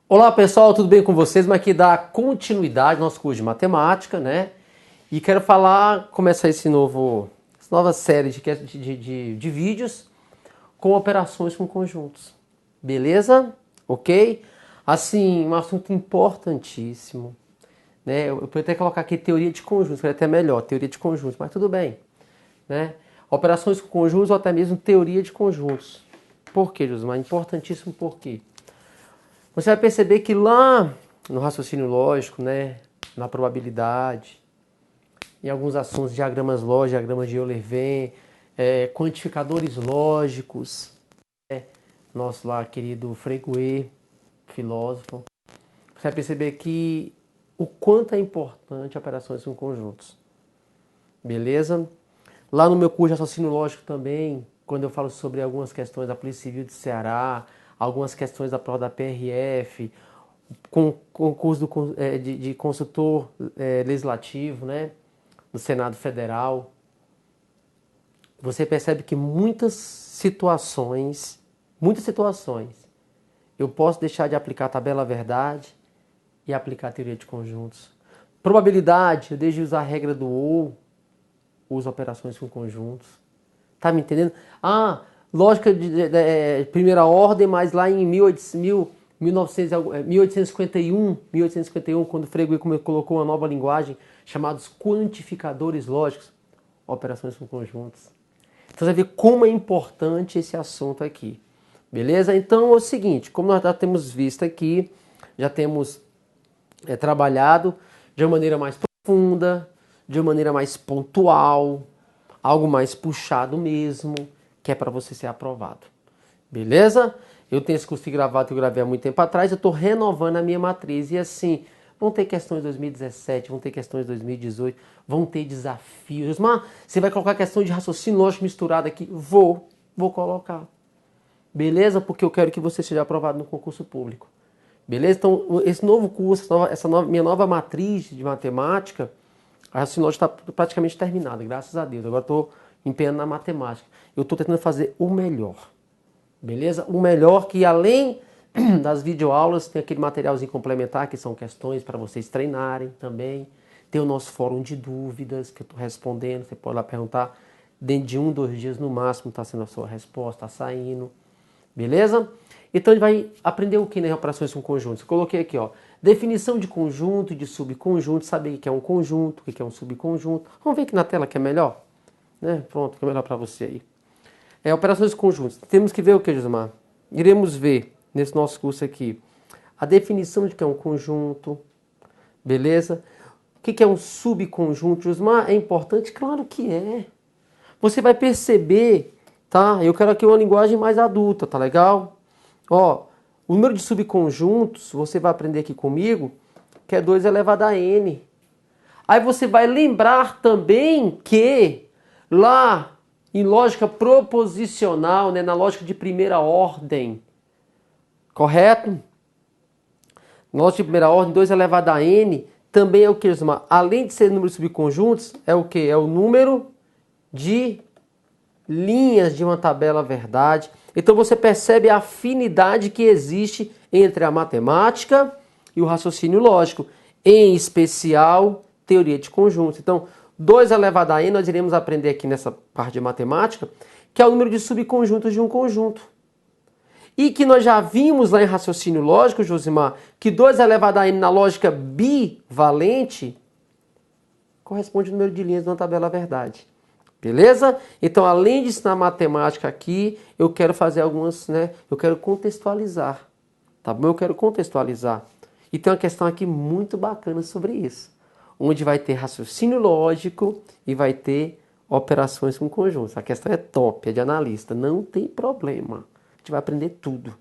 Olá pessoal, tudo bem com vocês? Mas aqui dá continuidade ao nosso curso de matemática, né? E quero começar essa nova série de vídeos com operações com conjuntos. Beleza? Ok? Assim, um assunto importantíssimo, né? Eu poderia até colocar aqui teoria de conjuntos, que é até melhor, teoria de conjuntos, mas tudo bem, né? Operações com conjuntos ou até mesmo teoria de conjuntos. Por quê, Josimar? Importantíssimo por quê? Você vai perceber que lá no raciocínio lógico, né, na probabilidade, em alguns assuntos, diagramas lógicos, diagramas de Euler-Venn, quantificadores lógicos, nosso lá querido Freguet, filósofo, você vai perceber que o quanto é importante operações com conjuntos. Beleza? Lá no meu curso de raciocínio lógico também, quando eu falo sobre algumas questões da Polícia Civil de Ceará, algumas questões da prova da PRF, com concurso de consultor legislativo, né, no Senado Federal, você percebe que muitas situações, eu posso deixar de aplicar a tabela verdade e aplicar a teoria de conjuntos. Probabilidade, eu deixo de usar a regra do ou, uso operações com conjuntos. Tá me entendendo? Lógica de primeira ordem, mas lá em 1851, quando o Freire colocou uma nova linguagem chamados quantificadores lógicos, operações com conjuntos. Então você vai ver como é importante esse assunto aqui. Beleza? Então é o seguinte, como nós já temos visto aqui, já temos trabalhado de uma maneira mais profunda, de uma maneira mais pontual, algo mais puxado mesmo, que é para você ser aprovado. Beleza? Eu tenho esse curso gravado que eu gravei há muito tempo atrás, eu estou renovando a minha matriz. E assim, vão ter questões de 2017, vão ter questões de 2018, vão ter desafios. Mas você vai colocar questão de raciocínio lógico misturado aqui? Vou colocar. Beleza? Porque eu quero que você seja aprovado no concurso público. Beleza? Então, esse novo curso, minha nova matriz de matemática, a raciocínio lógico está praticamente terminada, graças a Deus. Agora estou empenhando na matemática. Eu estou tentando fazer o melhor. Beleza? O melhor que além das videoaulas tem aquele materialzinho complementar que são questões para vocês treinarem também. Tem o nosso fórum de dúvidas que eu estou respondendo. Você pode lá perguntar. Dentro de 2 dias no máximo está sendo a sua resposta, está saindo. Beleza? Então ele vai aprender o que nas operações com conjuntos. Eu coloquei aqui, ó, definição de conjunto e de subconjunto, saber o que é um conjunto, o que é um subconjunto. Vamos ver aqui na tela que é melhor? Né? Pronto, que é melhor para você aí. Operações conjuntas. Temos que ver o que, Josimar? Iremos ver nesse nosso curso aqui a definição de que é um conjunto, beleza? O que é um subconjunto, Josimar? É importante? Claro que é. Você vai perceber, tá? Eu quero aqui uma linguagem mais adulta, tá legal? Ó, o número de subconjuntos, você vai aprender aqui comigo, que é 2 elevado a n. Aí você vai lembrar também que lá em lógica proposicional, né, na lógica de primeira ordem, correto? Na lógica de primeira ordem, 2 elevado a n, também é o que, além de ser número de subconjuntos, é o que? É o número de linhas de uma tabela verdade. Então você percebe a afinidade que existe entre a matemática e o raciocínio lógico, em especial teoria de conjuntos. Então, 2 elevado a n, nós iremos aprender aqui nessa parte de matemática, que é o número de subconjuntos de um conjunto. E que nós já vimos lá em raciocínio lógico, Josimar, que 2 elevado a n na lógica bivalente corresponde ao número de linhas de uma tabela verdade. Beleza? Então, além de ensinar matemática aqui, eu quero fazer algumas, né? Eu quero contextualizar. Tá bom? Eu quero contextualizar. E tem uma questão aqui muito bacana sobre isso. Onde vai ter raciocínio lógico e vai ter operações com conjuntos. A questão é top, é de analista. Não tem problema. A gente vai aprender tudo.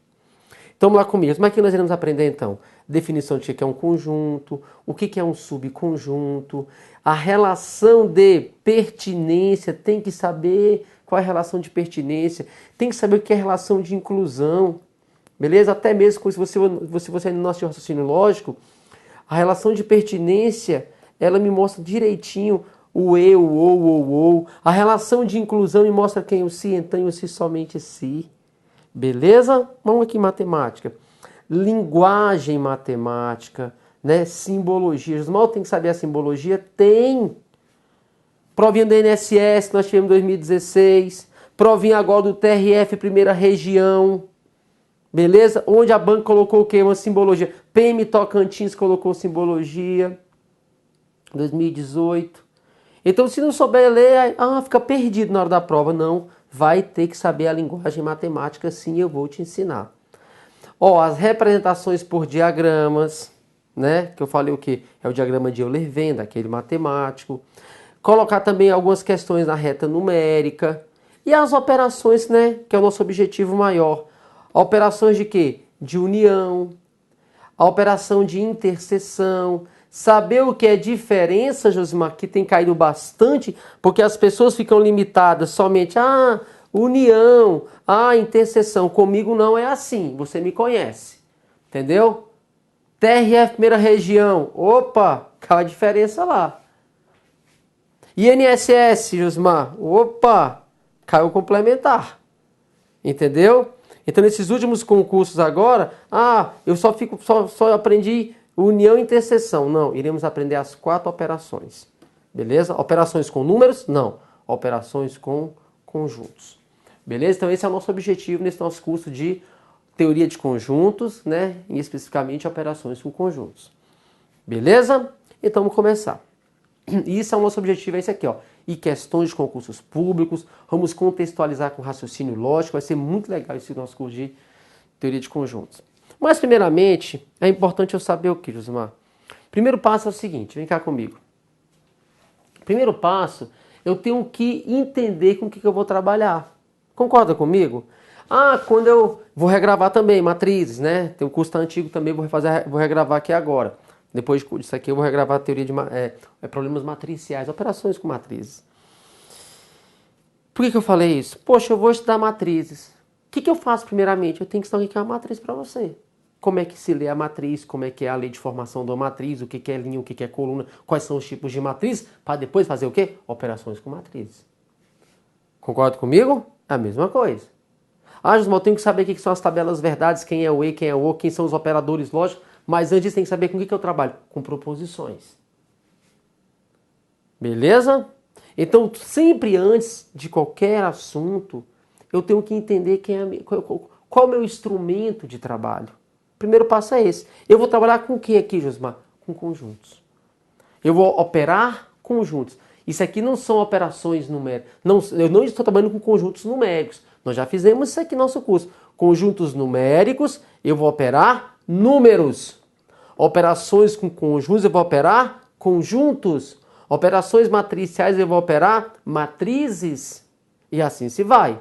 Então vamos lá comigo. Como é que nós iremos aprender então? Definição de que é um conjunto, o que é um subconjunto, a relação de pertinência, tem que saber qual é a relação de pertinência, tem que saber o que é relação de inclusão, beleza? Até mesmo se você no nosso raciocínio lógico, a relação de pertinência, ela me mostra direitinho o eu, o ou. A relação de inclusão me mostra quem o si, então o si somente si. Beleza? Vamos aqui em matemática. linguagem matemática, né? Simbologia. Mal tem que saber a simbologia? Tem. Provinha do INSS, nós tivemos em 2016. Provinha agora do TRF, primeira região. Beleza? Onde a banca colocou o quê? Uma simbologia. PM Tocantins colocou simbologia. 2018. Então, se não souber ler, fica perdido na hora da prova. Não, vai ter que saber a linguagem matemática, sim, eu vou te ensinar. Ó, as representações por diagramas, né? Que eu falei o quê? É o diagrama de Euler-Venn, daquele matemático. Colocar também algumas questões na reta numérica. E as operações, né? Que é o nosso objetivo maior. Operações de quê? De união, a operação de interseção. Saber o que é diferença, Josimar, que tem caído bastante, porque as pessoas ficam limitadas somente a união, a interseção. Comigo não é assim, você me conhece, entendeu? TRF, primeira região, opa, caiu a diferença lá. INSS, Josimar, opa, caiu complementar, entendeu? Então, nesses últimos concursos agora, eu só aprendi união e interseção. Não, iremos aprender as 4 operações. Beleza? Operações com números? Não. Operações com conjuntos. Beleza? Então, esse é o nosso objetivo nesse nosso curso de teoria de conjuntos, né? E especificamente operações com conjuntos. Beleza? Então, vamos começar. E isso é o nosso objetivo, é esse aqui, ó. E questões de concursos públicos, vamos contextualizar com raciocínio lógico, vai ser muito legal esse nosso curso de teoria de conjuntos. Mas, primeiramente, é importante eu saber o que, Josimar? Primeiro passo é o seguinte, vem cá comigo. Primeiro passo, eu tenho que entender com o que eu vou trabalhar. Concorda comigo? Quando eu vou regravar também matrizes, né? Tem um curso antigo também, vou regravar aqui agora. Depois disso aqui eu vou regravar a teoria de problemas matriciais, operações com matrizes. Por que eu falei isso? Poxa, eu vou estudar matrizes. O que eu faço primeiramente? Eu tenho que ensinar o que é uma matriz para você. Como é que se lê a matriz, como é que é a lei de formação da matriz, o que é linha, o que é coluna, quais são os tipos de matriz, para depois fazer o quê? Operações com matrizes. Concorda comigo? É a mesma coisa. Josimar, eu tenho que saber o que são as tabelas verdades, quem é o E, quem é o O, quem são os operadores lógicos, mas antes tem que saber com o que eu trabalho? Com proposições. Beleza? Então, sempre antes de qualquer assunto, eu tenho que entender qual é o meu instrumento de trabalho. O primeiro passo é esse. Eu vou trabalhar com o que aqui, Josimar? Com conjuntos. Eu vou operar conjuntos. Isso aqui não são operações numéricas. Eu não estou trabalhando com conjuntos numéricos. Nós já fizemos isso aqui no nosso curso. Conjuntos numéricos, eu vou operar números. Operações com conjuntos, eu vou operar conjuntos. Operações matriciais, eu vou operar matrizes. E assim se vai.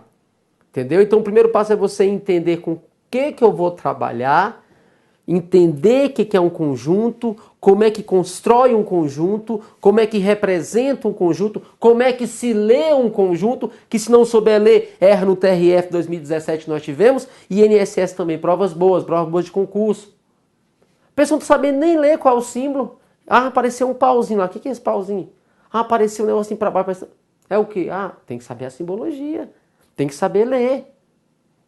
Entendeu? Então, o primeiro passo é você entender com o que eu vou trabalhar, entender o que é um conjunto, como é que constrói um conjunto, como é que representa um conjunto, como é que se lê um conjunto, que se não souber ler, erra no TRF 2017 nós tivemos, e INSS também, provas boas de concurso. A pessoa não está sabendo nem ler qual é o símbolo. Apareceu um pauzinho lá. O que é esse pauzinho? Apareceu um negocinho para baixo. É o quê? Tem que saber a simbologia. Tem que saber ler.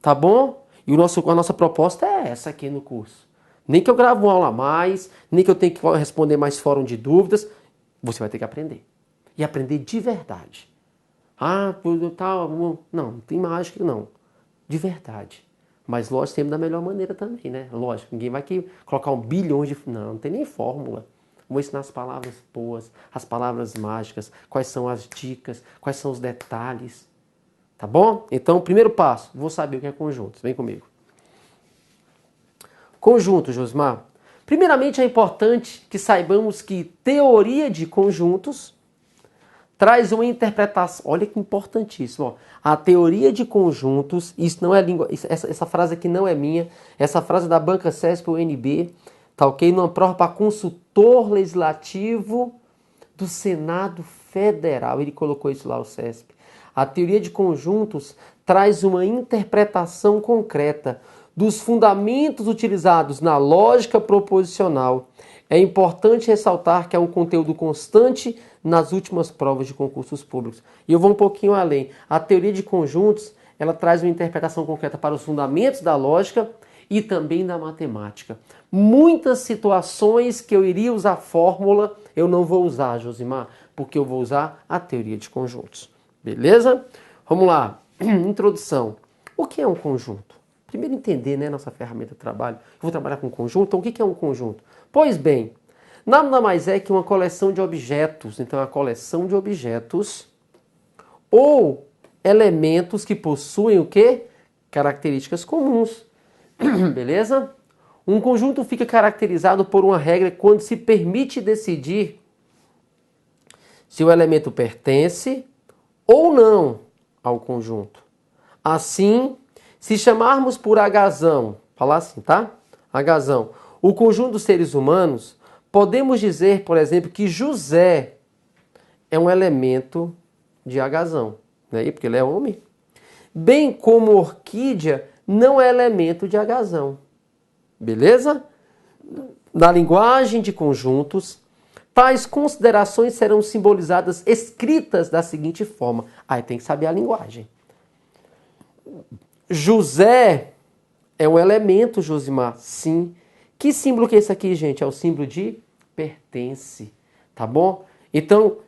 Tá bom? E a nossa proposta é essa aqui no curso. Nem que eu grave uma aula a mais, nem que eu tenha que responder mais fórum de dúvidas. Você vai ter que aprender. E aprender de verdade. Não tem mágica não. De verdade. Mas lógico, sempre da melhor maneira também, né? Lógico, ninguém vai aqui colocar 1 bilhão de... Não tem nem fórmula. Vou ensinar as palavras boas, as palavras mágicas, quais são as dicas, quais são os detalhes. Tá bom? Então, primeiro passo, vou saber o que é conjuntos. Vem comigo. Conjuntos, Josimar. Primeiramente, é importante que saibamos que teoria de conjuntos traz uma interpretação. Olha que importantíssimo. Ó. A teoria de conjuntos, isso não é língua. Essa frase aqui não é minha. Essa frase é da Banca CESP UNB, tá ok? Numa prova para consultor legislativo do Senado Federal. Ele colocou isso lá, o CESP. A teoria de conjuntos traz uma interpretação concreta dos fundamentos utilizados na lógica proposicional. É importante ressaltar que é um conteúdo constante nas últimas provas de concursos públicos. E eu vou um pouquinho além. A teoria de conjuntos, ela traz uma interpretação concreta para os fundamentos da lógica e também da matemática. Muitas situações que eu iria usar fórmula, eu não vou usar, Josimar, porque eu vou usar a teoria de conjuntos. Beleza? Vamos lá. Introdução. O que é um conjunto? Primeiro entender, né, nossa ferramenta de trabalho. Eu vou trabalhar com conjunto, então o que é um conjunto? Pois bem, nada mais é que uma coleção de objetos. Então, é uma coleção de objetos ou elementos que possuem o quê? Características comuns. Beleza? Um conjunto fica caracterizado por uma regra quando se permite decidir se o elemento pertence ou não ao conjunto. Assim, se chamarmos por Agazão, falar assim, tá? Agazão, o conjunto dos seres humanos, podemos dizer, por exemplo, que José é um elemento de Agazão, né? Porque ele é homem. Bem como orquídea não é elemento de Agazão. Beleza? Na linguagem de conjuntos, tais considerações serão simbolizadas, escritas da seguinte forma. Aí tem que saber a linguagem. José é um elemento, Josimar, sim. Que símbolo que é esse aqui, gente? É o símbolo de pertence, tá bom? Então,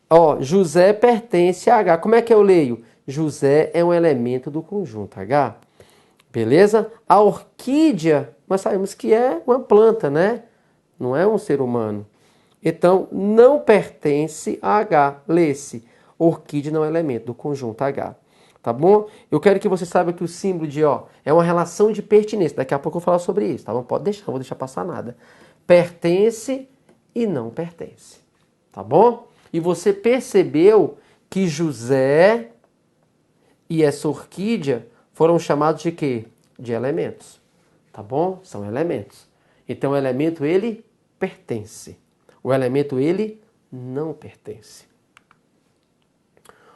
ó, José pertence a H. Como é que eu leio? José é um elemento do conjunto H. Beleza? A orquídea, nós sabemos que é uma planta, né? Não é um ser humano. Então, não pertence a H. Lê-se. Orquídea não é elemento do conjunto H. Tá bom? Eu quero que você saiba que o símbolo de ó é uma relação de pertinência. Daqui a pouco eu vou falar sobre isso, tá bom? Pode deixar, não vou deixar passar nada. Pertence e não pertence. Tá bom? E você percebeu que José e essa orquídea foram chamados de quê? De elementos. Tá bom? São elementos. Então o elemento ele pertence. O elemento ele não pertence.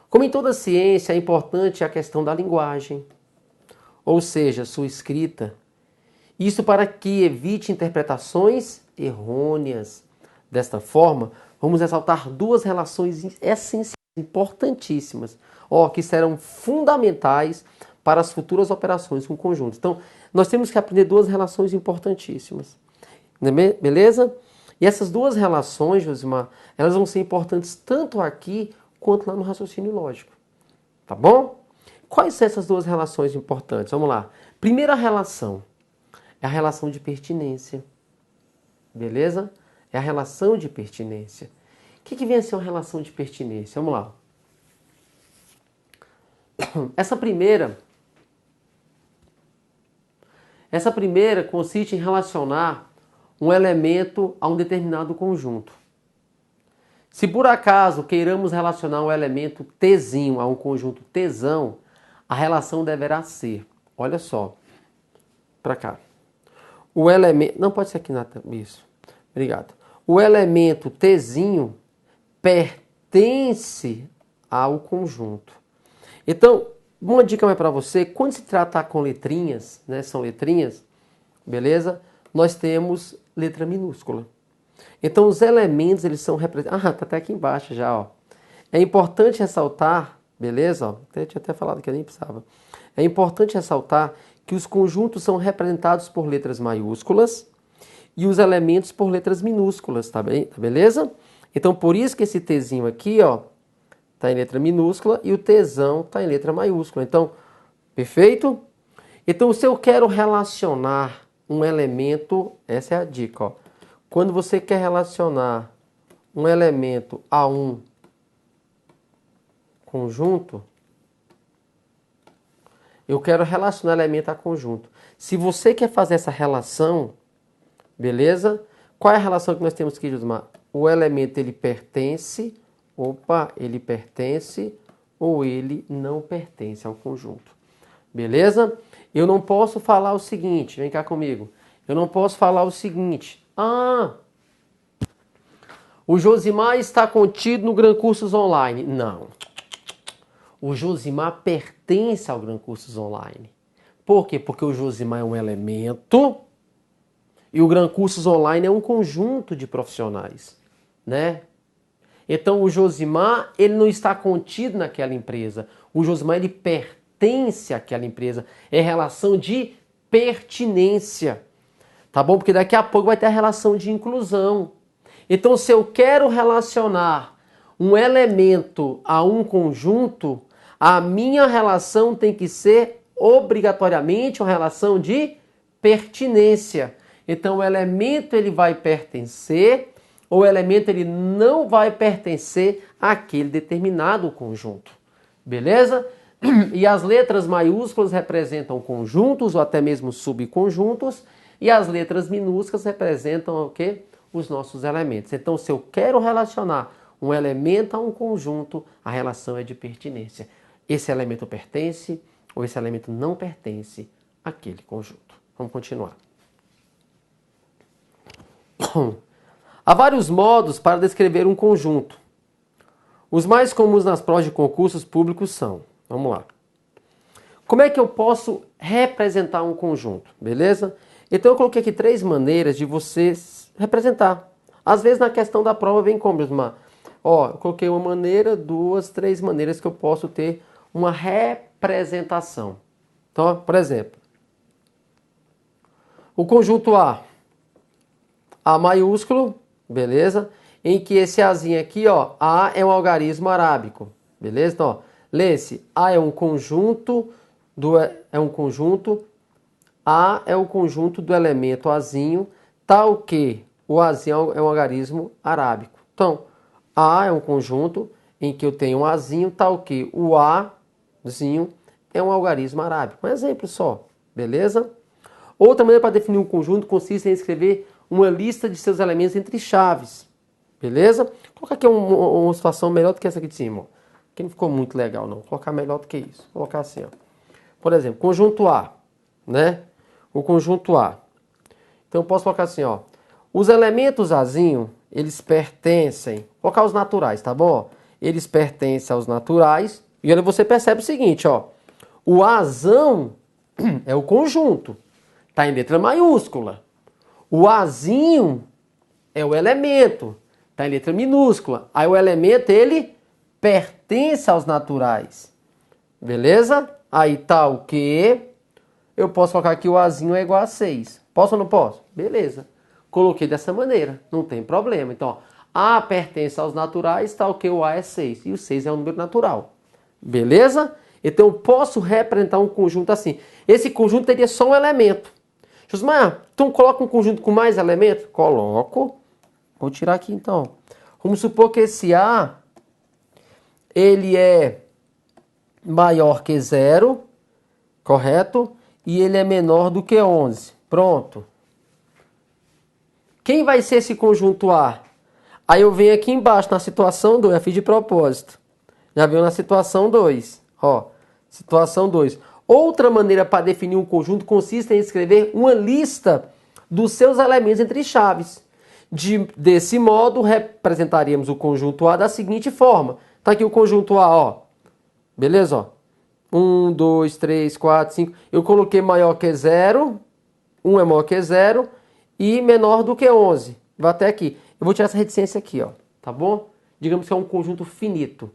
Como em toda ciência, é importante a questão da linguagem, ou seja, sua escrita. Isso para que evite interpretações errôneas. Desta forma, vamos ressaltar duas relações essenciais, importantíssimas, que serão fundamentais para as futuras operações com conjuntos. Então, nós temos que aprender duas relações importantíssimas. Beleza? E essas duas relações, Josimar, elas vão ser importantes tanto aqui quanto lá no raciocínio lógico. Tá bom? Quais são essas duas relações importantes? Vamos lá. Primeira relação é a relação de pertinência. Beleza? É a relação de pertinência. O que vem a ser uma relação de pertinência? Vamos lá. Essa primeira consiste em relacionar um elemento a um determinado conjunto. Se por acaso queiramos relacionar um elemento Tzinho a um conjunto Tzão, a relação deverá ser, olha só, para cá. O elemento, não pode ser aqui na isso. Obrigado. O elemento Tzinho pertence ao conjunto. Então, uma dica mais para você, quando se tratar com letrinhas, né, são letrinhas, beleza? Nós temos letra minúscula. Então, os elementos, eles são representados... tá até aqui embaixo já, ó. É importante ressaltar, beleza? Ó, tinha até falado que eu nem precisava. É importante ressaltar que os conjuntos são representados por letras maiúsculas e os elementos por letras minúsculas, tá bem? Tá beleza? Então, por isso que esse Tzinho aqui, ó, tá em letra minúscula e o Tzão tá em letra maiúscula. Então, perfeito? Então, se eu quero relacionar um elemento, essa é a dica, ó. Quando você quer relacionar um elemento a um conjunto, eu quero relacionar elemento a conjunto. Se você quer fazer essa relação, beleza? Qual é a relação que nós temos aqui, Josmar? O elemento ele pertence, ele pertence ou ele não pertence ao conjunto. Beleza? Eu não posso falar o seguinte, vem cá comigo. Eu não posso falar o seguinte. O Josimar está contido no Gran Cursos Online. Não. O Josimar pertence ao Gran Cursos Online. Por quê? Porque o Josimar é um elemento e o Gran Cursos Online é um conjunto de profissionais, né? Então o Josimar, ele não está contido naquela empresa. O Josimar, ele pertence àquela empresa. É relação de pertinência. Tá bom? Porque daqui a pouco vai ter a relação de inclusão. Então, se eu quero relacionar um elemento a um conjunto, a minha relação tem que ser obrigatoriamente uma relação de pertinência. Então, o elemento ele vai pertencer ou o elemento ele não vai pertencer àquele determinado conjunto. Beleza? E as letras maiúsculas representam conjuntos ou até mesmo subconjuntos e as letras minúsculas representam o quê? Os nossos elementos. Então, se eu quero relacionar um elemento a um conjunto, a relação é de pertinência. Esse elemento pertence ou esse elemento não pertence àquele conjunto. Vamos continuar. Há vários modos para descrever um conjunto. Os mais comuns nas provas de concursos públicos são, vamos lá. Como é que eu posso representar um conjunto? Beleza? Então eu coloquei aqui 3 maneiras de você representar. Às vezes na questão da prova vem como, Osmar? Ó, eu coloquei uma maneira, 2, 3 maneiras que eu posso ter uma representação. Então, por exemplo, o conjunto A maiúsculo, beleza? Em que esse Azinho aqui, ó, A é um algarismo arábico, beleza? Então, ó, lê-se, A é um conjunto, A é o conjunto do elemento Azinho, tal que o Azinho é um algarismo arábico. Então, A é um conjunto em que eu tenho um Azinho, tal que o Azinho é um algarismo arábico. Um exemplo só, beleza? Outra maneira para definir um conjunto consiste em escrever uma lista de seus elementos entre chaves, beleza? Vou colocar aqui uma situação melhor do que essa aqui de cima, ó. Que não ficou muito legal, não. Vou colocar melhor do que isso. Vou colocar assim, ó. Por exemplo, conjunto A, né? O conjunto A. Então eu posso colocar assim, ó. Os elementos Azinho, eles pertencem... Vou colocar os naturais, tá bom? Eles pertencem aos naturais. E olha, você percebe o seguinte, ó. O Azão é o conjunto. Tá em letra maiúscula. O Azinho é o elemento. Tá em letra minúscula. Aí o elemento, ele pertence aos naturais. Beleza? Aí tá o que? Eu posso colocar aqui o Azinho é igual a 6. Posso ou não posso? Beleza. Coloquei dessa maneira. Não tem problema. Então, ó, A pertence aos naturais, tal que o A é 6. E o 6 é um número natural. Beleza? Então, eu posso representar um conjunto assim. Esse conjunto teria só um elemento. Josmar, então coloca um conjunto com mais elementos? Coloco. Vou tirar aqui então. Vamos supor que esse A, ele é maior que 0, correto? E ele é menor do que 11. Pronto. Quem vai ser esse conjunto A? Aí eu venho aqui embaixo na situação 2, eu fiz de propósito. Já veio na situação 2. Ó, situação 2. Outra maneira para definir um conjunto consiste em escrever uma lista dos seus elementos entre chaves. Desse modo, representaríamos o conjunto A da seguinte forma. Tá aqui o conjunto A, ó. Beleza, ó. 1, 2, 3, 4, 5. Eu coloquei maior que 0. 1 é maior que 0. E menor do que 11. Vai até aqui. Eu vou tirar essa reticência aqui, ó. Tá bom? Digamos que é um conjunto finito.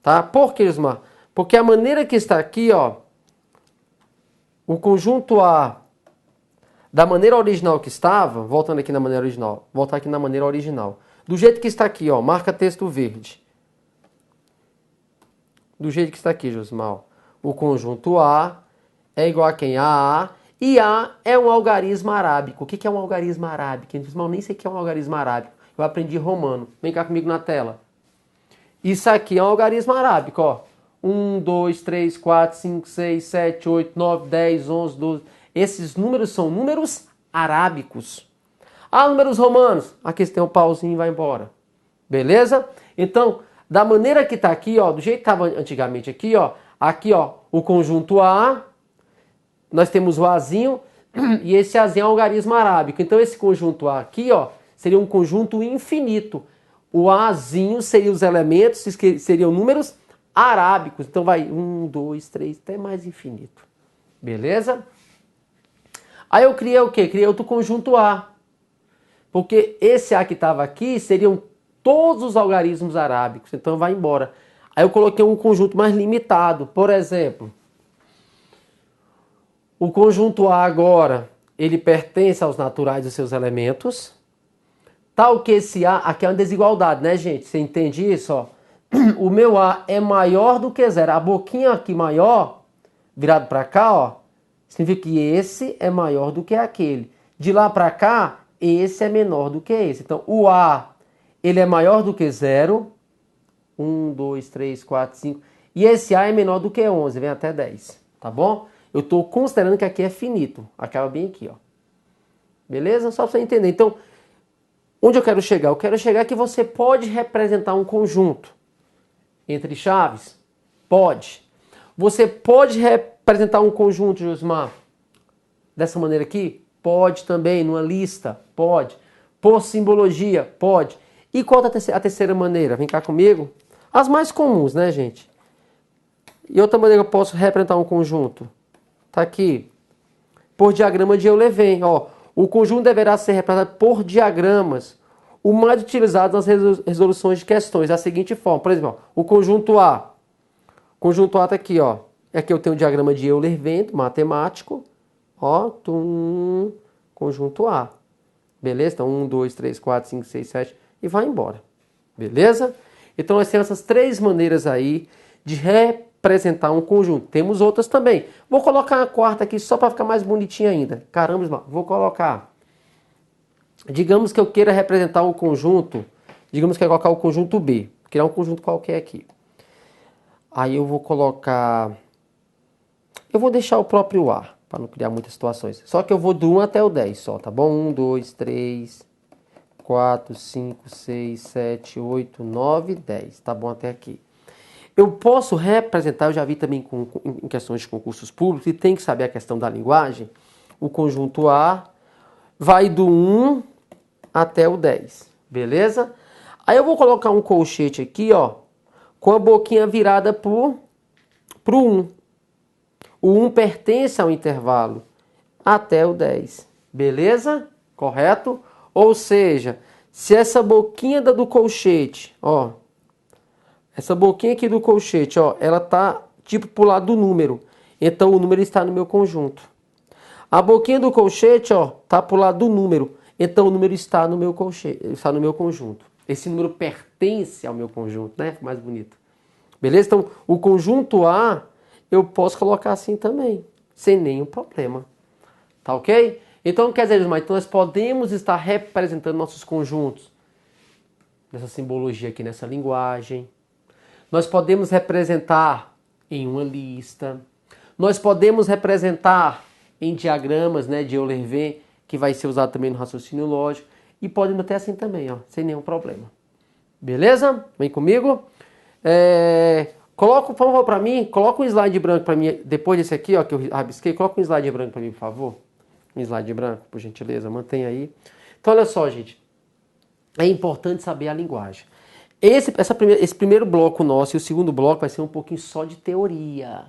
Tá? Por que, Osmar? Porque a maneira que está aqui, ó. O conjunto A, da maneira original que estava, voltando aqui na maneira original, voltar aqui na maneira original. Do jeito que está aqui, ó, marca texto verde. Do jeito que está aqui, Josmal. O conjunto A é igual a quem? A A. E A é um algarismo arábico. O que é um algarismo arábico? Josmal, nem sei o que é um algarismo arábico. Eu aprendi romano. Vem cá comigo na tela. Isso aqui é um algarismo arábico, ó. 1, 2, 3, 4, 5, 6, 7, 8, 9, 10, 11, 12. Esses números são números arábicos. Ah, números romanos. Aqui você tem um pauzinho e vai embora. Beleza? Então, da maneira que está aqui, ó, do jeito que estava antigamente aqui, ó, o conjunto A, nós temos o Azinho, e esse Azinho é um algarismo arábico. Então, esse conjunto A aqui, ó, seria um conjunto infinito. O Azinho seria os elementos, seriam números arábicos. Então vai 1, 2, 3, até mais infinito. Beleza? Aí eu criei o quê? Criei outro conjunto A. Porque esse A que estava aqui seriam todos os algarismos arábicos. Então vai embora. Aí eu coloquei um conjunto mais limitado. Por exemplo, O conjunto A agora, ele pertence aos naturais dos seus elementos. Tal que esse A, aqui é uma desigualdade, né, gente? Você entende isso? Ó? O meu A é maior do que zero. A boquinha aqui maior, virado para cá, ó, significa que esse é maior do que aquele. De lá para cá, esse é menor do que esse. Então, o A, ele é maior do que zero. 1, 2, 3, 4, 5. E esse A é menor do que 11, vem até 10, tá bom? Eu estou considerando que aqui é finito. Acaba bem aqui, ó. Beleza? Só para você entender. Então, onde eu quero chegar? Eu quero chegar que você pode representar um conjunto entre chaves? Pode. Você pode representar um conjunto, Josmar, dessa maneira aqui? Pode também, numa lista? Pode. Por simbologia? Pode. E qual é a terceira maneira? Vem cá comigo. As mais comuns, né, gente? E outra maneira que eu posso representar um conjunto? Tá aqui. Por diagrama de Euler-Venn. Ó, o conjunto deverá ser representado por diagramas. O mais utilizado nas resoluções de questões. Da seguinte forma. Por exemplo, ó, o conjunto A. O conjunto A está aqui, ó. Aqui eu tenho o diagrama de Euler-Venn, matemático. Ó, conjunto A. Beleza? Então, 1, 2, 3, 4, 5, 6, 7 e vai embora. Beleza? Então, nós temos essas três maneiras aí de representar um conjunto. Temos outras também. Vou colocar a quarta aqui só para ficar mais bonitinho ainda. Caramba, irmão, vou colocar. Digamos que eu queira representar um conjunto. Digamos que eu quero colocar o conjunto B. Vou criar um conjunto qualquer aqui. Aí eu vou colocar... Eu vou deixar o próprio A, para não criar muitas situações. Só que eu vou do 1 até o 10 só, tá bom? 1, 2, 3, 4, 5, 6, 7, 8, 9, 10. Tá bom até aqui. Eu posso representar, eu já vi também em questões de concursos públicos, e tem que saber a questão da linguagem. O conjunto A vai do 1 até o 10, beleza? Aí eu vou colocar um colchete aqui, ó, com a boquinha virada pro 1. O 1 pertence ao intervalo até o 10, beleza? Correto? Ou seja, se essa boquinha do colchete, ó, essa boquinha aqui do colchete, ó, ela tá tipo pro lado do número, então o número está no meu conjunto. A boquinha do colchete, ó, tá pro lado do número, então o número está no meu colchete, está no meu conjunto. Esse número pertence ao meu conjunto, né? Mais bonito. Beleza? Então, o conjunto A eu posso colocar assim também, sem nenhum problema. Tá ok? Então, quer dizer, então nós podemos estar representando nossos conjuntos nessa simbologia aqui, nessa linguagem. Nós podemos representar em uma lista. Nós podemos representar em diagramas, né, de Euler-Venn, que vai ser usado também no raciocínio lógico. E podemos até assim também, ó, sem nenhum problema. Beleza? Vem comigo. Coloca, por favor, para mim, coloca um slide branco para mim, depois desse aqui, ó, que eu rabisquei, coloca um slide branco para mim, por favor. Um slide branco, por gentileza, mantenha aí. Então, olha só, gente. É importante saber a linguagem. Esse primeiro bloco nosso e o segundo bloco vai ser um pouquinho só de teoria.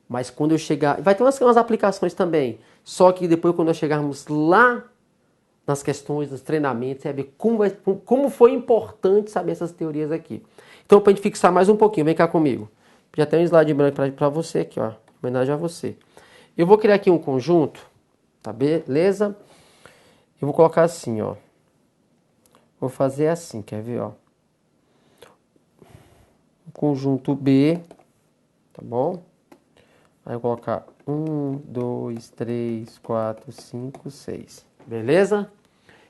Mas quando eu chegar... Vai ter umas aplicações também. Só que depois, quando nós chegarmos lá nas questões, nos treinamentos, você vai ver como foi importante saber essas teorias aqui. Então, para a gente fixar mais um pouquinho, vem cá comigo. Já tem um slide branco para você aqui, ó. Em homenagem a você. Eu vou criar aqui um conjunto, tá beleza? Eu vou colocar assim, ó. Vou fazer assim, quer ver, ó. Conjunto B, tá bom? Aí eu vou colocar 1, 2, 3, 4, 5, 6. Beleza?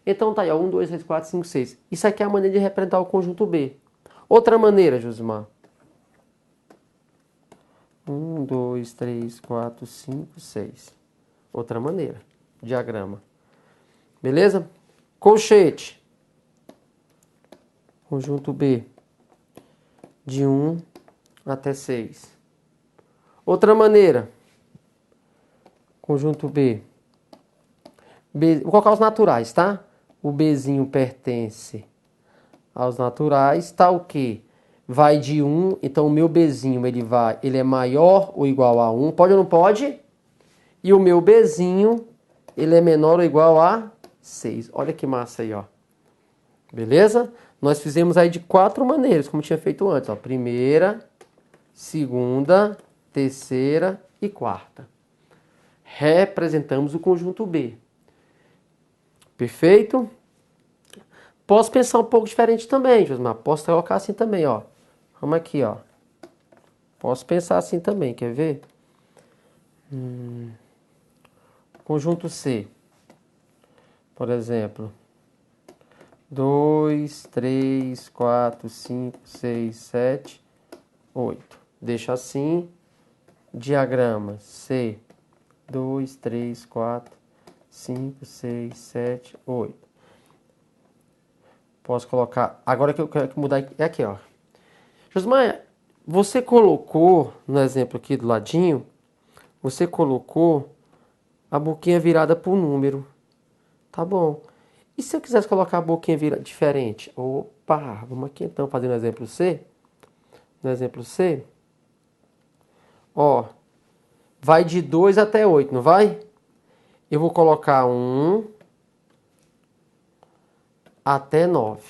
Então tá aí, ó, 1, 2, 3, 4, 5, 6. Isso aqui é a maneira de representar o conjunto B. Outra maneira, Josimar. 1, 2, 3, 4, 5, 6. Outra maneira. Diagrama. Beleza? Colchete. Conjunto B. De 1 até 6. Outra maneira. Conjunto B. Vou colocar os naturais, tá? O Bzinho pertence aos naturais. Tá o quê? Vai de 1. Então o meu Bzinho ele é maior ou igual a 1. Pode ou não pode? E o meu Bzinho ele é menor ou igual a 6. Olha que massa aí, ó. Beleza? Nós fizemos aí de 4 maneiras, como tinha feito antes. Ó. Primeira, segunda, terceira e quarta. representamos o conjunto B. Perfeito? Posso pensar um pouco diferente também, Josmar. Posso colocar assim também, ó. Vamos aqui, ó. Posso pensar assim também, quer ver? Conjunto C. Por exemplo. 2, 3, 4, 5, 6, 7, 8. Deixa assim. Diagrama C. 2, 3, 4, 5, 6, 7, 8. Posso colocar... Agora que eu quero mudar é aqui, ó. Josmar, você colocou, no exemplo aqui do ladinho, você colocou a boquinha virada para o número. Tá bom. E se eu quisesse colocar a boquinha virada diferente? Opa, vamos aqui então fazer no exemplo C. No exemplo C. Ó, vai de 2 até 8, não vai? Eu vou colocar 1 até 9.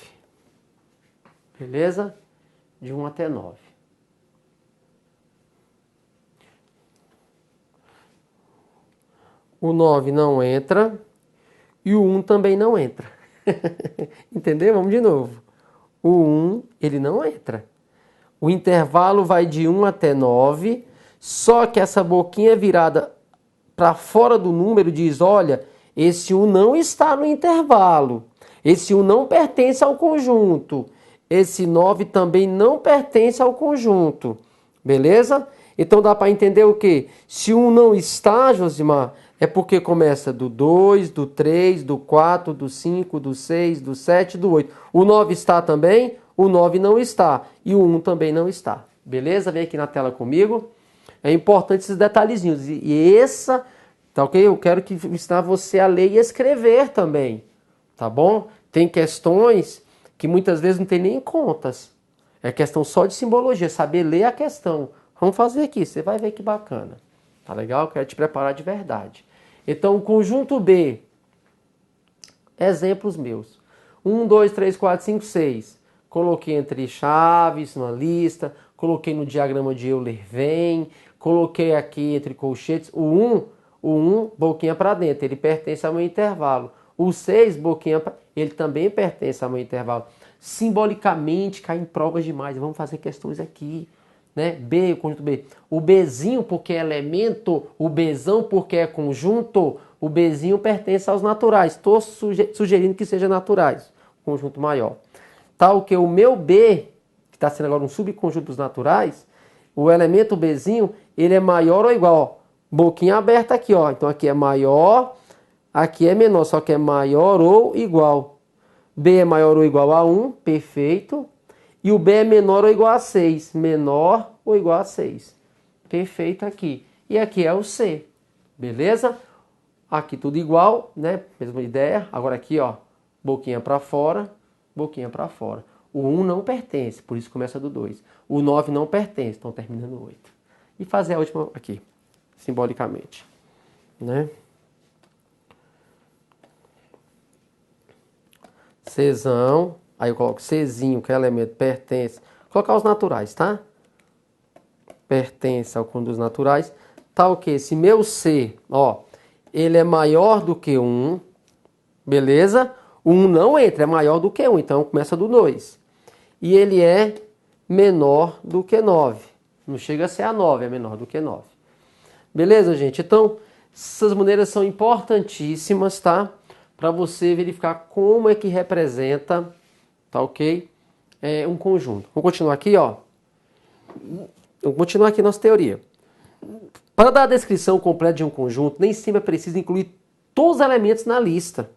Beleza? De 1 até 9. O 9 não entra e o 1 também não entra. Entendeu? Vamos de novo. O 1, ele não entra. O intervalo vai de 1 até 9, só que essa boquinha virada para fora do número diz, olha, esse 1 não está no intervalo. Esse 1 não pertence ao conjunto. Esse 9 também não pertence ao conjunto. Beleza? Então dá para entender o quê? Se 1 não está, Josimar, é porque começa do 2, do 3, do 4, do 5, do 6, do 7, do 8. O 9 está também? O 9 não está. E o 1 também não está. Beleza? Vem aqui na tela comigo. É importante esses detalhezinhos. E essa, tá ok? Eu quero que ensinar você a ler e escrever também. Tá bom? Tem questões que muitas vezes não tem nem contas. É questão só de simbologia, saber ler a questão. Vamos fazer aqui, você vai ver que bacana. Tá legal? Eu quero te preparar de verdade. Então, o conjunto B. Exemplos meus. 1, 2, 3, 4, 5, 6. Coloquei entre chaves, na lista. Coloquei no diagrama de Euler-Venn. Coloquei aqui entre colchetes. O 1, boquinha para dentro. Ele pertence ao meu intervalo. O 6, boquinha para... Ele também pertence ao meu intervalo. Simbolicamente, cai em provas demais. Vamos fazer questões aqui. Né? B, o conjunto B. O Bzinho porque é elemento, o Bzão porque é conjunto, o Bzinho pertence aos naturais. Estou sugerindo que seja naturais, conjunto maior. Tal que o meu B, que está sendo agora um subconjunto dos naturais, o elemento Bzinho, ele é maior ou igual. Boquinha aberta aqui, ó. Então aqui é maior, aqui é menor, só que é maior ou igual. B é maior ou igual a 1, perfeito. E o B é menor ou igual a 6. Menor ou igual a 6. Perfeito aqui. E aqui é o C. Beleza? Aqui tudo igual, né? Mesma ideia. Agora aqui, ó. Boquinha para fora. Boquinha para fora. O 1 não pertence, por isso começa do 2. O 9 não pertence, então termina no 8. E fazer a última aqui, simbolicamente. Né? Czão. Aí eu coloco Czinho, que é elemento, pertence. Vou colocar os naturais, tá? Pertence ao conjunto dos naturais. Tá o quê? Se meu C, ó, ele é maior do que 1, beleza? O 1 não entra, é maior do que 1, então começa do 2. E ele é menor do que 9. Não chega a ser a 9, é menor do que 9. Beleza, gente? Então, essas maneiras são importantíssimas, tá? Para você verificar como é que representa... Tá ok? É um conjunto. Vamos continuar aqui, ó. Vamos continuar aqui nossa teoria. Para dar a descrição completa de um conjunto, nem sempre é preciso incluir todos os elementos na lista.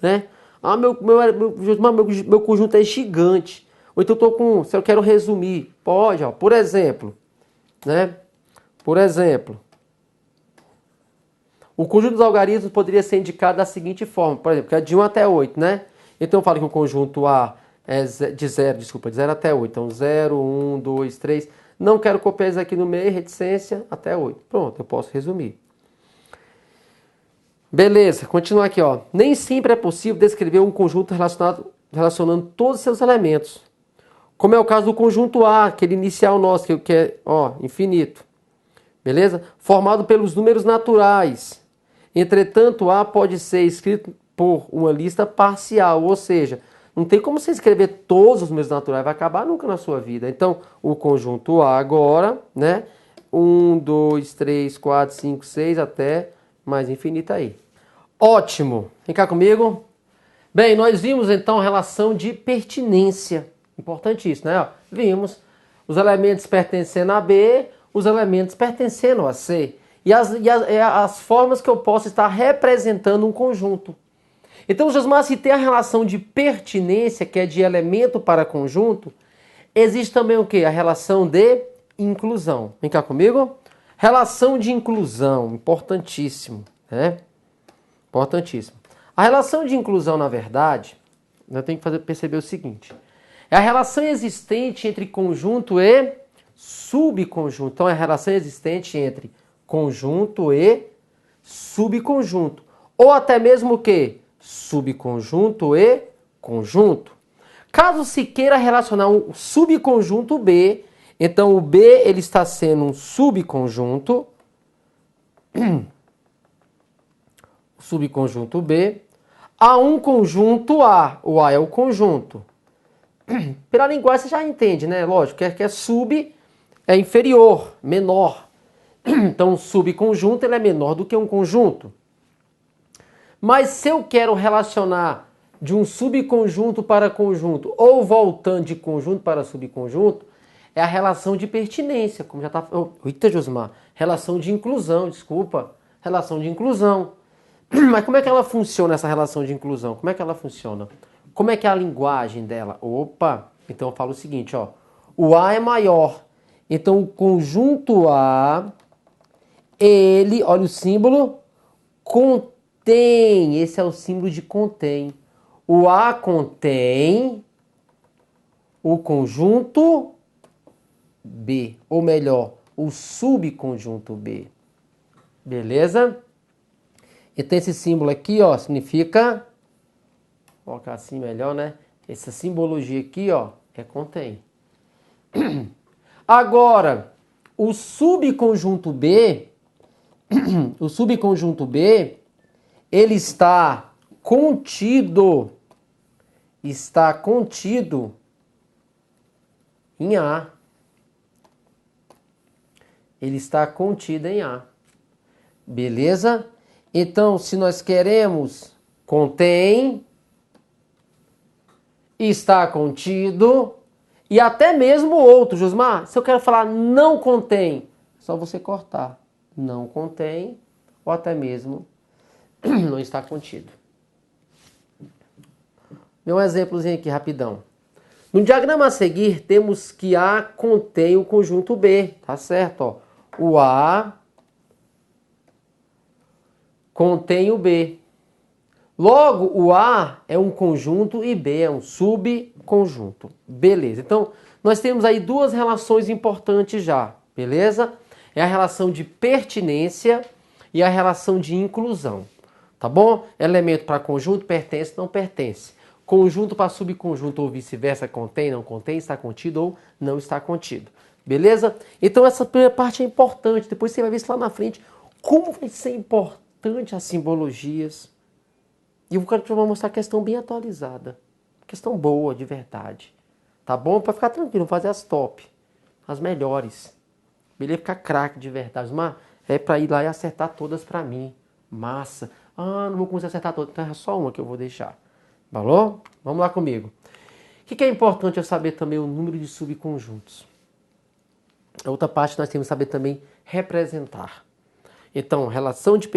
Né? Ah, meu conjunto é gigante. Ou então eu tô com... Se eu quero resumir, pode, ó. Por exemplo, né? Por exemplo, o conjunto dos algarismos poderia ser indicado da seguinte forma. Por exemplo, que é de 1 até 8, né? Então eu falo que o conjunto A é de 0 até 8. Então 0, 1, 2, 3. Não quero copiar isso aqui no meio, reticência até 8. Pronto, eu posso resumir. Beleza, continuar aqui, ó. Nem sempre é possível descrever um conjunto relacionando todos os seus elementos. Como é o caso do conjunto A, aquele inicial nosso, que é, ó, infinito. beleza? Formado pelos números naturais. Entretanto, A pode ser escrito por uma lista parcial, ou seja, não tem como você escrever todos os números naturais, vai acabar nunca na sua vida. Então, o conjunto A agora, né? 1, 2, 3, 4, 5, 6, até mais infinito aí. Ótimo! Vem cá comigo. Bem, nós vimos então a relação de pertinência. Importante isso, né? Vimos os elementos pertencendo a B, os elementos pertencendo a C. E as formas que eu posso estar representando um conjunto. Então, Josmar, se tem a relação de pertinência, que é de elemento para conjunto, existe também o quê? A relação de inclusão. Vem cá comigo. Relação de inclusão, importantíssimo, né? Importantíssimo. A relação de inclusão, na verdade, eu tenho que perceber o seguinte. É a relação existente entre conjunto e subconjunto. Então, é a relação existente entre conjunto e subconjunto. Ou até mesmo o quê? Subconjunto e conjunto. Caso se queira relacionar um subconjunto B, então o B ele está sendo um subconjunto, subconjunto B, a um conjunto A. O A é o conjunto. Pela linguagem você já entende, né? Lógico, que é sub, é inferior, menor. Então, um subconjunto ele é menor do que um conjunto. Mas se eu quero relacionar de um subconjunto para conjunto, ou voltando de conjunto para subconjunto, é a relação de pertinência, como já está... Eita, Josmar, relação de inclusão, desculpa. Relação de inclusão. Mas como é que ela funciona, essa relação de inclusão? Como é que ela funciona? Como é que é a linguagem dela? Opa! Então eu falo o seguinte, ó. O A é maior. Então o conjunto A, ele, olha o símbolo, contém. Esse é o símbolo de contém. O A contém o conjunto B. Ou melhor, o subconjunto B. Beleza? Então esse símbolo aqui, ó, significa... Vou colocar assim melhor, né? Essa simbologia aqui, ó, é contém. Agora, o subconjunto B, ele está contido em A. Ele está contido em A. Beleza? Então, se nós queremos contém, está contido, e até mesmo outro, Josmar, se eu quero falar não contém, só você cortar. Não contém, ou até mesmo não está contido. Meu exemplozinho aqui, rapidão. No diagrama a seguir, temos que A contém o conjunto B, tá certo? Ó. O A contém o B. Logo, o A é um conjunto e B é um subconjunto. Beleza. Então, nós temos aí duas relações importantes já. Beleza? É a relação de pertinência e a relação de inclusão. Tá bom? Elemento para conjunto, pertence, não pertence. Conjunto para subconjunto ou vice-versa, contém, não contém, está contido ou não está contido. Beleza? Então, essa primeira parte é importante. Depois você vai ver isso lá na frente. Como vai ser importante as simbologias. E eu vou mostrar a questão bem atualizada. Questão boa, de verdade. Tá bom? Para ficar tranquilo, vou fazer as top. As melhores. Beleza? Ficar craque de verdade. Mas é para ir lá e acertar todas para mim. Massa. Ah, não vou conseguir acertar todas. Então é só uma que eu vou deixar. Falou? Vamos lá comigo. O que é importante eu saber também o número de subconjuntos. A outra parte nós temos que saber também representar. Então, relação de...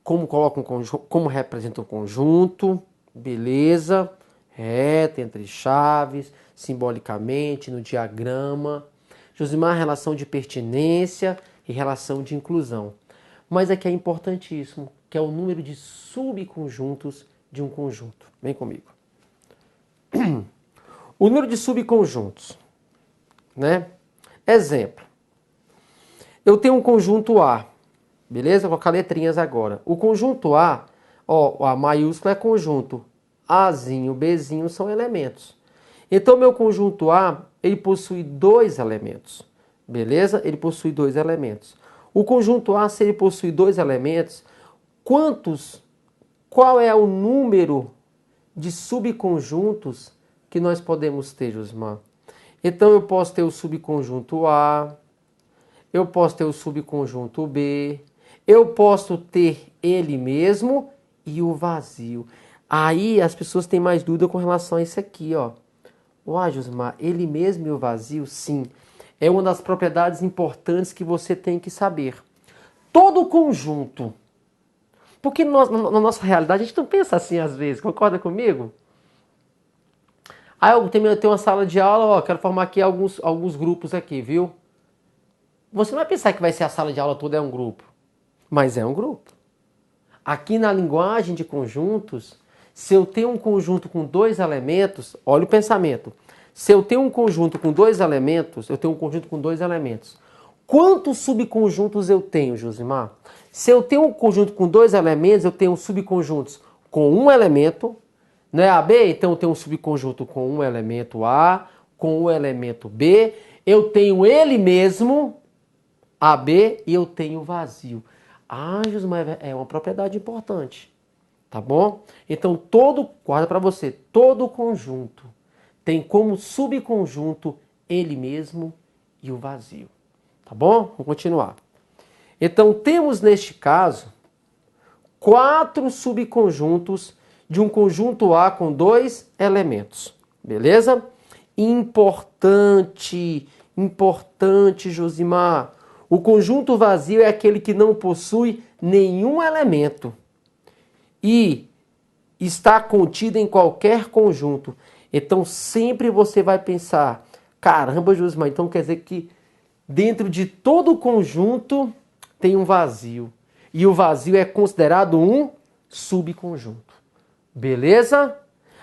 Como coloca um conjunto, como representa um conjunto, beleza, reta, entre chaves, simbolicamente, no diagrama. Josimar, relação de pertinência e relação de inclusão. Mas aqui é importantíssimo, que é o número de subconjuntos de um conjunto. Vem comigo. O número de subconjuntos, né? Exemplo. Eu tenho um conjunto A. Beleza? Vou colocar letrinhas agora. O conjunto A, ó, o A maiúsculo é conjunto. Azinho, Bzinho são elementos. Então, meu conjunto A, ele possui dois elementos. Beleza? Ele possui dois elementos. O conjunto A, se ele possui dois elementos, qual é o número de subconjuntos que nós podemos ter, Josimar? Então eu posso ter o subconjunto A, eu posso ter o subconjunto B, eu posso ter ele mesmo e o vazio. Aí as pessoas têm mais dúvida com relação a isso aqui, ó. Uai, Josimar, ele mesmo e o vazio, sim. É uma das propriedades importantes que você tem que saber. Todo conjunto. Porque na nossa realidade a gente não pensa assim às vezes, concorda comigo? Aí eu tenho uma sala de aula, ó, quero formar aqui alguns grupos aqui, viu? Você não vai pensar que vai ser a sala de aula toda é um grupo, mas é um grupo. Aqui na linguagem de conjuntos, se eu tenho um conjunto com dois elementos, olha o pensamento. Se eu tenho um conjunto com dois elementos, eu tenho um conjunto com dois elementos. Quantos subconjuntos eu tenho, Josimar? Se eu tenho um conjunto com dois elementos, eu tenho subconjuntos com um elemento, não é AB? Então eu tenho um subconjunto com um elemento A, com um elemento B. Eu tenho ele mesmo, AB, e eu tenho vazio. Ah, Josimar, é uma propriedade importante. Tá bom? Então guarda para você, todo conjunto tem como subconjunto ele mesmo e o vazio. Tá bom? Vamos continuar. Então temos neste caso 4 subconjuntos de um conjunto A com dois elementos. Beleza? Importante, Josimar. O conjunto vazio é aquele que não possui nenhum elemento e está contido em qualquer conjunto. Então sempre você vai pensar, caramba, Josimar, então quer dizer que dentro de todo conjunto tem um vazio. E o vazio é considerado um subconjunto. Beleza?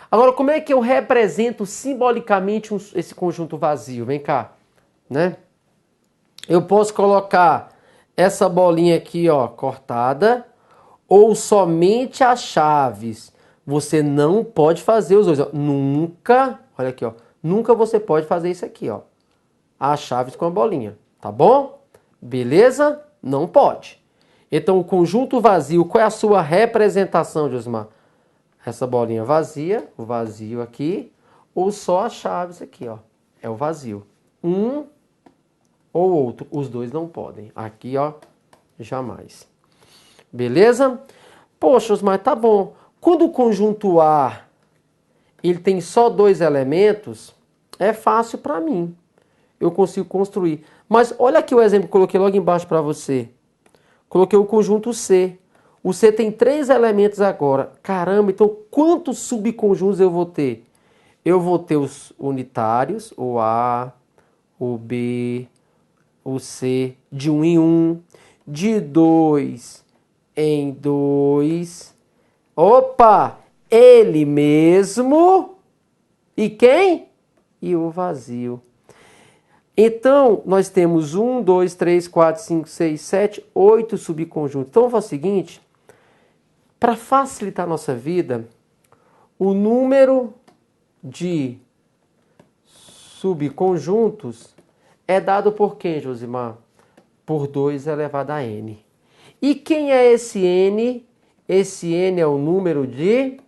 Agora, como é que eu represento simbolicamente esse conjunto vazio? Vem cá, né? Eu posso colocar essa bolinha aqui, ó, cortada, ou somente as chaves. Você não pode fazer os dois. Ó. Nunca, olha aqui, ó, nunca você pode fazer isso aqui, ó. As chaves com a bolinha, tá bom? Beleza? Não pode. Então, o conjunto vazio, qual é a sua representação, Josimar? Essa bolinha vazia, o vazio aqui, ou só as chaves aqui, ó. É o vazio. Um ou outro, os dois não podem. Aqui, ó, jamais. Beleza? Poxa, Josimar, tá bom. Quando o conjunto A ele tem só dois elementos, é fácil para mim. Eu consigo construir. Mas olha aqui o exemplo que eu coloquei logo embaixo para você. Coloquei o conjunto C. O C tem 3 elementos agora. Caramba, então quantos subconjuntos eu vou ter? Eu vou ter os unitários, o A, o B, o C, de 1 em 1, de 2 em 2. Opa! Ele mesmo. E quem? E o vazio. Então, nós temos 1, 2, 3, 4, 5, 6, 7, 8 subconjuntos. Então, vamos fazer o seguinte. Para facilitar a nossa vida, o número de subconjuntos é dado por quem, Josimar? Por 2 elevado a n. E quem é esse n? Esse n é o número de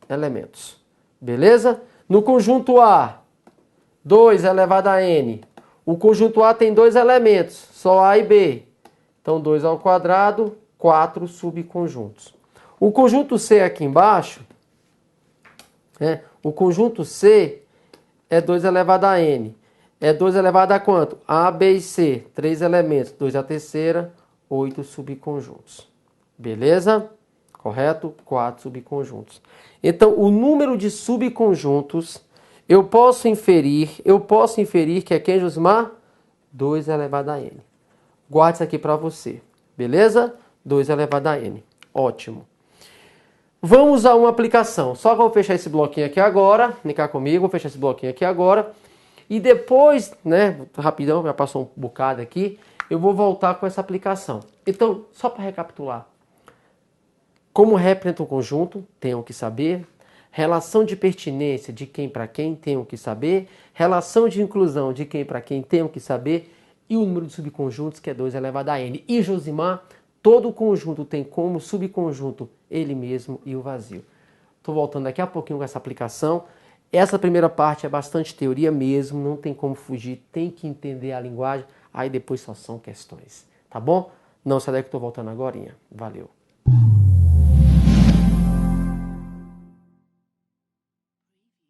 elementos. Beleza? No conjunto A, 2 elevado a n. O conjunto A tem 2 elementos, só A e B. Então, 2 ao quadrado, 4 subconjuntos. O conjunto C aqui embaixo, o conjunto C é 2 elevado a n. É 2 elevado a quanto? A, B e C. 3 elementos. 2 a terceira, 8 subconjuntos. Beleza? Correto? 4 subconjuntos. Então, o número de subconjuntos, eu posso inferir que é quem, Josimar? 2 elevado a n. Guarde isso aqui para você. Beleza? 2 elevado a n. Ótimo. Vamos a uma aplicação. Só que eu vou fechar esse bloquinho aqui agora. Vem cá comigo, vou fechar esse bloquinho aqui agora. E depois, né, rapidão, já passou um bocado aqui, eu vou voltar com essa aplicação. Então, só para recapitular. Como representa um conjunto, tenham que saber. relação de pertinência, de quem para quem, tenho que saber, relação de inclusão, de quem para quem, tenho que saber, e o número de subconjuntos, que é 2 elevado a n. E Josimar, todo conjunto tem como subconjunto ele mesmo e o vazio. Estou voltando daqui a pouquinho com essa aplicação. Essa primeira parte é bastante teoria mesmo, não tem como fugir, tem que entender a linguagem, aí depois só são questões, tá bom? Não sai daí que eu estou voltando agora. Valeu!